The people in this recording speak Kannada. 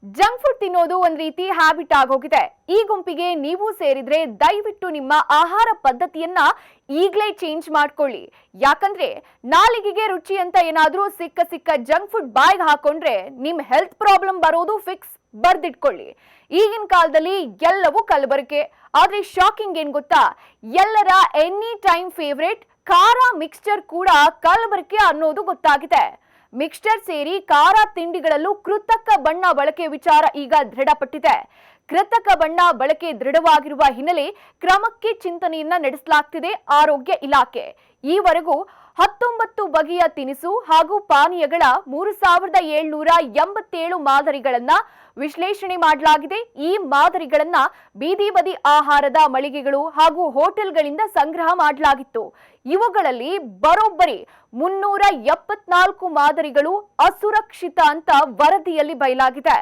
ಜಂಕ್ ಫುಡ್ ತಿನ್ನೋದು ಒಂದ್ ರೀತಿ ಹ್ಯಾಬಿಟ್ ಆಗೋಗಿದೆ. ಈ ಗುಂಪಿಗೆ ನೀವು ಸೇರಿದ್ರೆ ದಯವಿಟ್ಟು ನಿಮ್ಮ ಆಹಾರ ಪದ್ಧತಿಯನ್ನ ಈಗಲೇ ಚೇಂಜ್ ಮಾಡ್ಕೊಳ್ಳಿ. ಯಾಕಂದ್ರೆ ನಾಲಿಗೆಗೆ ರುಚಿ ಅಂತ ಏನಾದ್ರೂ ಸಿಕ್ಕ ಜಂಕ್ ಫುಡ್ ಬಾಯ್ಗೆ ಹಾಕೊಂಡ್ರೆ ನಿಮ್ ಹೆಲ್ತ್ ಪ್ರಾಬ್ಲಮ್ ಬರೋದು ಫಿಕ್ಸ್. ಬರ್ದಿಟ್ಕೊಳ್ಳಿ. ಈಗಿನ ಕಾಲದಲ್ಲಿ ಎಲ್ಲವೂ ಕಲಬೆರಕೆ. ಆದ್ರೆ ಶಾಕಿಂಗ್ ಏನ್ ಗೊತ್ತಾ, ಎಲ್ಲರ ಎನಿ ಟೈಮ್ ಫೇವರೇಟ್ ಖಾರ ಮಿಕ್ಸ್ಚರ್ ಕೂಡ ಕಲಬೆರಕೆ ಅನ್ನೋದು ಗೊತ್ತಾಗಿದೆ. ಮಿಕ್ಸ್ಚರ್ ಸೇರಿ ಖಾರ ತಿಂಡಿಗಳಲ್ಲೂ ಕೃತಕ ಬಣ್ಣ ಬಳಕೆ ವಿಚಾರ ಈಗ ದೃಢಪಟ್ಟಿದೆ. ಕೃತಕ ಬಣ್ಣ ಬಳಕೆ ದೃಢವಾಗಿರುವ ಹಿನ್ನೆಲೆ ಕ್ರಮಕ್ಕೆ ಚಿಂತನೆಯನ್ನ ನಡೆಸಲಾಗ್ತಿದೆ ಆರೋಗ್ಯ ಇಲಾಖೆ. ಈವರೆಗೂ 19 ಬಗೆಯ ತಿನಿಸು ಹಾಗೂ ಪಾನೀಯಗಳ 3787 ಮಾದರಿಗಳನ್ನ ವಿಶ್ಲೇಷಣೆ ಮಾಡಲಾಗಿದೆ. ಈ ಮಾದರಿಗಳನ್ನ ಬೀದಿ ಬದಿ ಆಹಾರದ ಮಳಿಗೆಗಳು ಹಾಗೂ ಹೋಟೆಲ್ಗಳಿಂದ ಸಂಗ್ರಹ ಮಾಡಲಾಗಿತ್ತು. ಇವುಗಳಲ್ಲಿ ಬರೋಬ್ಬರಿ 374 ಮಾದರಿಗಳು ಅಸುರಕ್ಷಿತ ಅಂತ ವರದಿಯಲ್ಲಿ ಬಯಲಾಗಿದೆ.